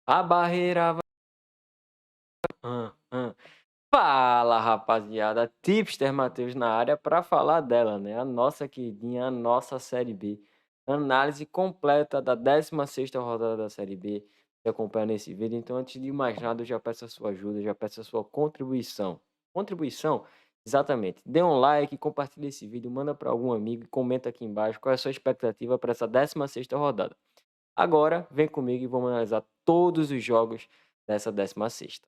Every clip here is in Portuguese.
A barreira vai. Hã, hã. Fala, rapaziada. Tipster Matheus na área para falar dela, né? A nossa queridinha, a nossa Série B. Análise completa da 16ª rodada da Série B. Você acompanha nesse vídeo. Então, antes de mais nada, eu já peço a sua ajuda, já peço a sua contribuição. Contribuição? Exatamente. Dê um like, compartilhe esse vídeo, manda para algum amigo e comenta aqui embaixo qual é a sua expectativa para essa 16ª rodada. Agora, vem comigo e vamos analisar todos os jogos dessa 16ª.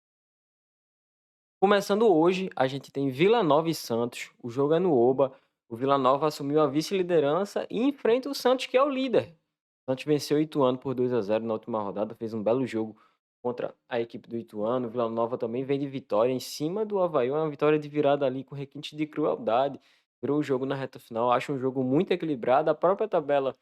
Começando hoje, a gente tem Vila Nova e Santos. O jogo é no Oba. O Vila Nova assumiu a vice-liderança e enfrenta o Santos, que é o líder. O Santos venceu o Ituano por 2-0 na última rodada, fez um belo jogo contra a equipe do Ituano. O Vila Nova também vem de vitória em cima do Avaí, uma vitória de virada ali com requinte de crueldade. Virou o jogo na reta final. Acho um jogo muito equilibrado. A própria tabela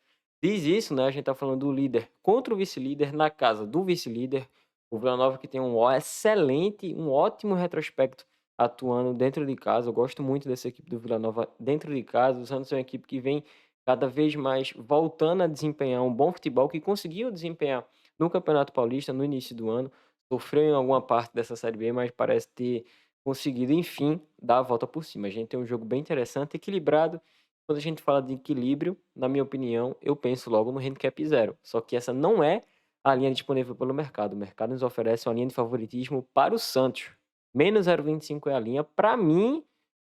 diz isso, né? A gente tá falando do líder contra o vice-líder na casa do vice-líder. O Vila Nova que tem um excelente, um ótimo retrospecto atuando dentro de casa. Eu gosto muito dessa equipe do Vila Nova dentro de casa. O Santos é uma equipe que vem cada vez mais voltando a desempenhar um bom futebol, que conseguiu desempenhar no Campeonato Paulista no início do ano. Sofreu em alguma parte dessa Série B, mas parece ter conseguido, enfim, dar a volta por cima. A gente tem um jogo bem interessante, equilibrado. Quando a gente fala de equilíbrio, na minha opinião, eu penso logo no handicap zero. Só que essa não é a linha disponível pelo mercado. O mercado nos oferece uma linha de favoritismo para o Santos. Menos 0,25 é a linha. Para mim,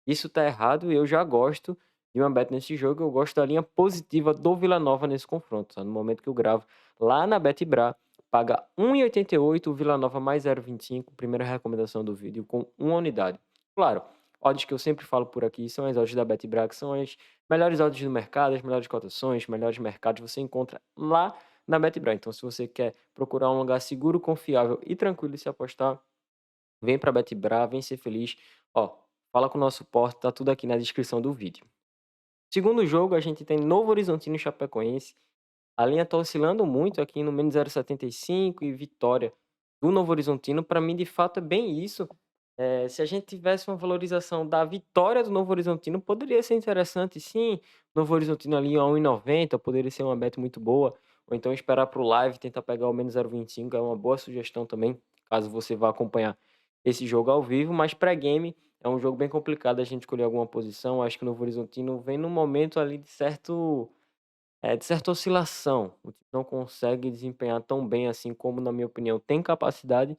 isso tá errado e eu já gosto de uma bet nesse jogo. Eu gosto da linha positiva do Vila Nova nesse confronto. Tá? No momento que eu gravo lá na Betbra, paga 1,88, o Vila Nova mais 0,25. Primeira recomendação do vídeo com uma unidade. Claro, odds que eu sempre falo por aqui são as odds da Betbra, que são as melhores odds do mercado, as melhores cotações, os melhores mercados você encontra lá na Betbra. Então, se você quer procurar um lugar seguro, confiável e tranquilo de se apostar, vem para Betbra, vem ser feliz. Ó, fala com o nosso suporte, tá tudo aqui na descrição do vídeo. Segundo jogo, a gente tem Novo Horizontino e Chapecoense. A linha tá oscilando muito aqui no menos 0,75 e vitória do Novo Horizontino. Para mim, de fato, é bem isso. Se a gente tivesse uma valorização da vitória do Novo Horizontino, poderia ser interessante, sim. Novo Horizontino ali a 1,90 poderia ser uma bet muito boa. Ou então esperar para o live, tentar pegar o menos 0,25 é uma boa sugestão também, caso você vá acompanhar esse jogo ao vivo. Mas pré-game é um jogo bem complicado a gente escolher alguma posição. Acho que o Novo Horizontino vem num momento ali de certa oscilação. O time não consegue desempenhar tão bem assim como, na minha opinião, tem capacidade,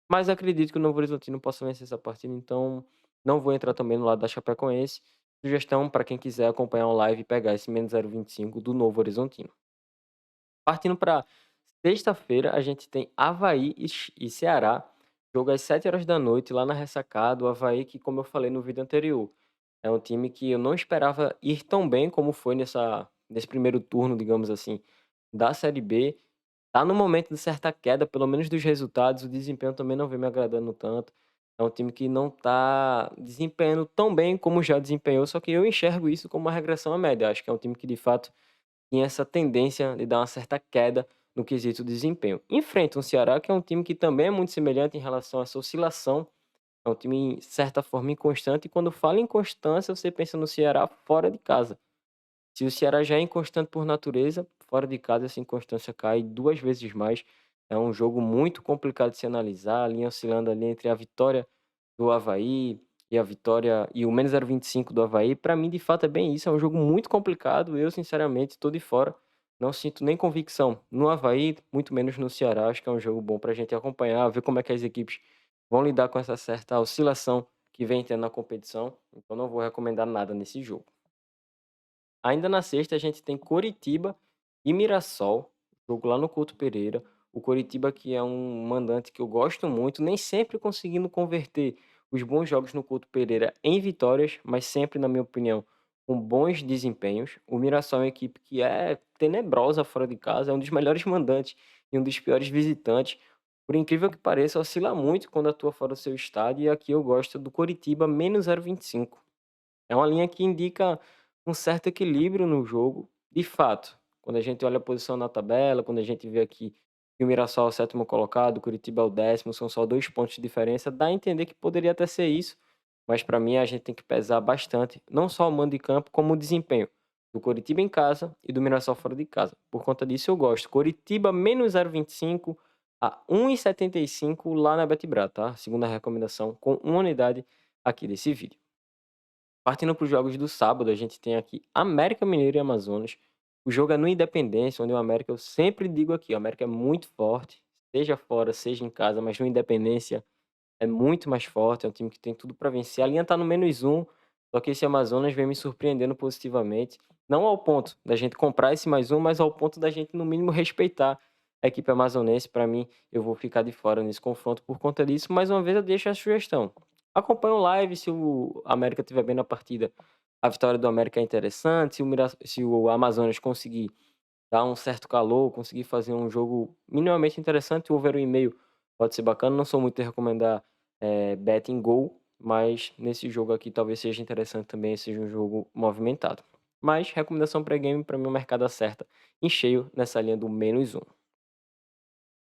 mas acredito que o Novo Horizontino possa vencer essa partida, então não vou entrar também no lado da Chapecoense. Sugestão para quem quiser acompanhar o live e pegar esse menos 0,25 do Novo Horizontino. Partindo para sexta-feira, a gente tem Avaí e Ceará. Jogo às 7 horas da noite, lá na ressacada. O Avaí, que, como eu falei no vídeo anterior, é um time que eu não esperava ir tão bem como foi nesse primeiro turno, digamos assim, da Série B. Tá no momento de certa queda, pelo menos dos resultados. O desempenho também não vem me agradando tanto. É um time que não tá desempenhando tão bem como já desempenhou, só que eu enxergo isso como uma regressão à média. Acho que é um time que, de fato, tinha essa tendência de dar uma certa queda no quesito desempenho. Enfrenta um Ceará, que é um time que também é muito semelhante em relação a essa oscilação. É um time, de certa forma, inconstante. E quando fala em constância, você pensa no Ceará fora de casa. Se o Ceará já é inconstante por natureza, fora de casa essa inconstância cai 2 vezes mais. É um jogo muito complicado de se analisar, a linha oscilando ali entre a vitória do Avaí e a vitória e o menos 0,25 do Avaí. Para mim, de fato, é bem isso, é um jogo muito complicado. Eu, sinceramente, estou de fora. Não sinto nem convicção no Avaí, muito menos no Ceará. Acho que é um jogo bom para a gente acompanhar, ver como é que as equipes vão lidar com essa certa oscilação que vem tendo na competição. Então, não vou recomendar nada nesse jogo. Ainda na sexta, a gente tem Coritiba e Mirassol, jogo lá no Couto Pereira. O Coritiba, que é um mandante que eu gosto muito, nem sempre conseguindo converter os bons jogos no Couto Pereira em vitórias, mas sempre, na minha opinião, com bons desempenhos. O Mirassol é uma equipe que é tenebrosa fora de casa, é um dos melhores mandantes e um dos piores visitantes. Por incrível que pareça, oscila muito quando atua fora do seu estádio, e aqui eu gosto do Coritiba menos 0,25. É uma linha que indica um certo equilíbrio no jogo. De fato, quando a gente olha a posição na tabela, quando a gente vê aqui que o Mirassol é o 7º colocado, o Curitiba é o 10º, são só 2 pontos de diferença, dá a entender que poderia até ser isso, mas para mim a gente tem que pesar bastante, não só o mando de campo, como o desempenho do Curitiba em casa e do Mirassol fora de casa. Por conta disso eu gosto. Curitiba menos 0,25, a 1,75 lá na Betibra, tá? Segunda recomendação com uma unidade aqui desse vídeo. Partindo para os jogos do sábado, a gente tem aqui América Mineiro e Amazonas. O jogo é no Independência, onde o América, eu sempre digo aqui, o América é muito forte, seja fora, seja em casa, mas no Independência é muito mais forte, é um time que tem tudo para vencer. A linha tá no -1, só que esse Amazonas vem me surpreendendo positivamente. Não ao ponto da gente comprar esse +1, mas ao ponto da gente, no mínimo, respeitar a equipe amazonense. Para mim, eu vou ficar de fora nesse confronto por conta disso. Mais uma vez, eu deixo a sugestão. Acompanhe o live, se o América estiver bem na partida, a vitória do América é interessante. Se o Amazonas conseguir dar um certo calor, conseguir fazer um jogo minimamente interessante, o over 1,5 pode ser bacana. Não sou muito de recomendar bet em gol, mas nesse jogo aqui talvez seja interessante também, seja um jogo movimentado. Mas recomendação pré-game, para mim o mercado acerta em cheio nessa linha do -1.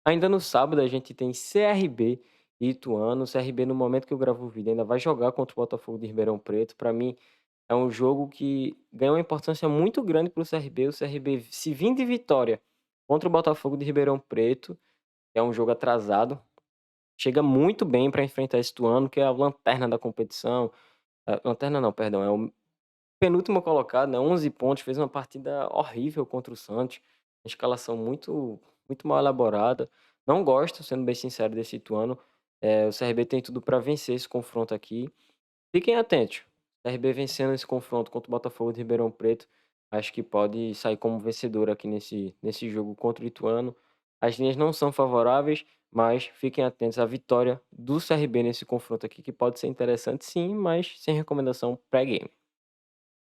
Ainda no sábado a gente tem CRB e Ituano. O CRB, no momento que eu gravo o vídeo, ainda vai jogar contra o Botafogo de Ribeirão Preto. Para mim é um jogo que ganha uma importância muito grande para o CRB. O CRB, se vir de vitória contra o Botafogo de Ribeirão Preto, é um jogo atrasado, chega muito bem para enfrentar esse Ituano, que é a lanterna da competição. Lanterna não, perdão, é o penúltimo colocado, né, 11 pontos, fez uma partida horrível contra o Santos, escalação muito mal elaborada. Não gosto, sendo bem sincero, desse Ituano. O CRB tem tudo para vencer esse confronto aqui. Fiquem atentos. O CRB vencendo esse confronto contra o Botafogo de Ribeirão Preto, acho que pode sair como vencedor aqui nesse jogo contra o Ituano. As linhas não são favoráveis, mas fiquem atentos à vitória do CRB nesse confronto aqui, que pode ser interessante sim, mas sem recomendação pré-game.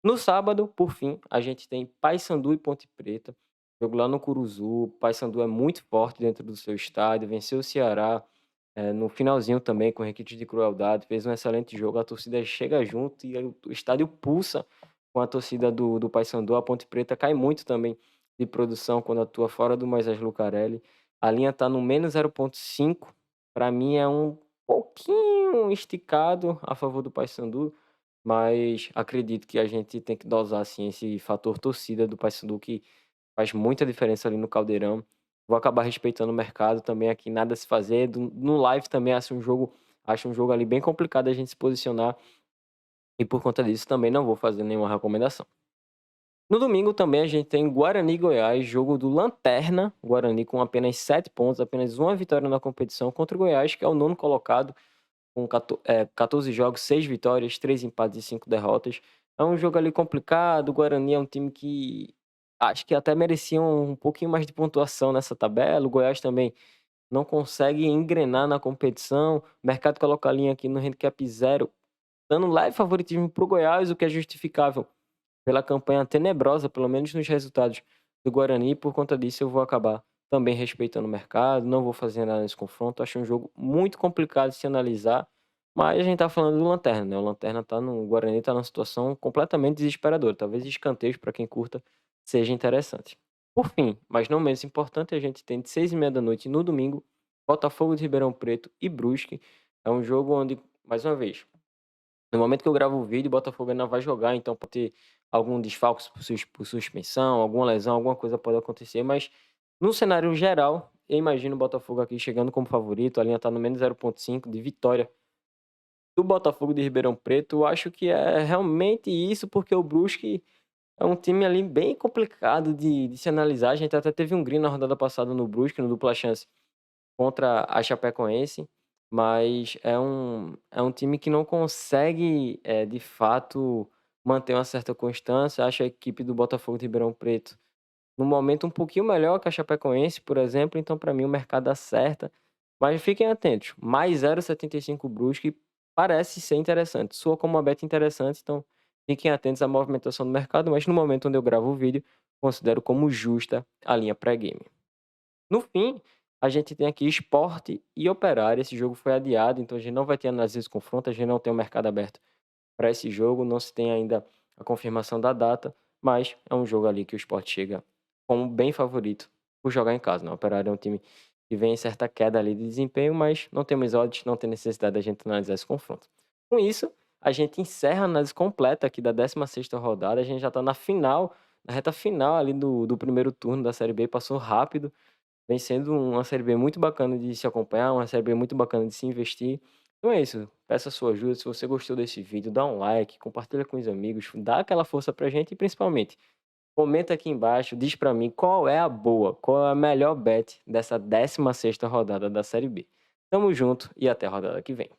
No sábado, por fim, a gente tem Paysandu e Ponte Preta, jogo lá no Curuzu. Paysandu é muito forte dentro do seu estádio, venceu o Ceará, no finalzinho também, com requintes de crueldade, fez um excelente jogo, a torcida chega junto e aí o estádio pulsa com a torcida do Paysandu. A Ponte Preta cai muito também de produção quando atua fora do Moisés Lucarelli. A linha está no -0,5, para mim é um pouquinho esticado a favor do Paysandu, mas acredito que a gente tem que dosar, assim, esse fator torcida do Paysandu, que faz muita diferença ali no Caldeirão. Vou acabar respeitando o mercado também aqui, nada a se fazer. No live também acho um jogo ali bem complicado a gente se posicionar, e por conta disso também não vou fazer nenhuma recomendação. No domingo também a gente tem Guarani e Goiás, jogo do Lanterna. Guarani com apenas 7 pontos, apenas uma vitória na competição, contra o Goiás, que é o nono colocado, com 14 jogos, 6 vitórias, 3 empates e 5 derrotas. É um jogo ali complicado. O Guarani é um time que acho que até merecia um pouquinho mais de pontuação nessa tabela. O Goiás também não consegue engrenar na competição. O mercado coloca a linha aqui no handicap 0, dando leve favoritismo para o Goiás, o que é justificável pela campanha tenebrosa, pelo menos nos resultados do Guarani. Por conta disso, eu vou acabar também respeitando o mercado, não vou fazer nada nesse confronto. Acho um jogo muito complicado de se analisar, mas a gente tá falando do Lanterna, né? O Lanterna o Guarani tá numa situação completamente desesperadora. Talvez escanteios para quem curta seja interessante. Por fim, mas não menos importante, a gente tem de 6h30 no domingo, Botafogo de Ribeirão Preto e Brusque. É um jogo onde, mais uma vez, no momento que eu gravo o vídeo, o Botafogo ainda vai jogar, então pode ter algum desfalque por suspensão, alguma lesão, alguma coisa pode acontecer, mas no cenário geral, eu imagino o Botafogo aqui chegando como favorito. A linha tá no -0,5 de vitória do Botafogo de Ribeirão Preto. Eu acho que é realmente isso, porque o Brusque é um time ali bem complicado de se analisar. A gente até teve um green na rodada passada no Brusque, no dupla chance contra a Chapecoense, mas é um time que não consegue, de fato, manter uma certa constância. Acho a equipe do Botafogo de Ribeirão Preto no momento um pouquinho melhor que a Chapecoense, por exemplo, então para mim o mercado acerta. Mas fiquem atentos, mais 0,75 Brusque parece ser interessante, soa como uma beta interessante, então fiquem atentos à movimentação do mercado, mas no momento onde eu gravo o vídeo, considero como justa a linha pré-game. No fim, a gente tem aqui Sport e Operário. Esse jogo foi adiado, então a gente não vai ter análise desse confronto, a gente não tem o mercado aberto para esse jogo, não se tem ainda a confirmação da data, mas é um jogo ali que o Sport chega como bem favorito por jogar em casa, né? O Operário é um time que vem em certa queda ali de desempenho, mas não temos odds, não tem necessidade da gente analisar esse confronto. Com isso, a gente encerra a análise completa aqui da 16ª rodada. A gente já está na reta final ali do primeiro turno da Série B, passou rápido. Vem sendo uma Série B muito bacana de se acompanhar, uma Série B muito bacana de se investir. Então é isso, peço a sua ajuda. Se você gostou desse vídeo, dá um like, compartilha com os amigos, dá aquela força pra gente e principalmente, comenta aqui embaixo, diz pra mim qual é a boa, qual é a melhor bet dessa 16ª rodada da Série B. Tamo junto e até a rodada que vem.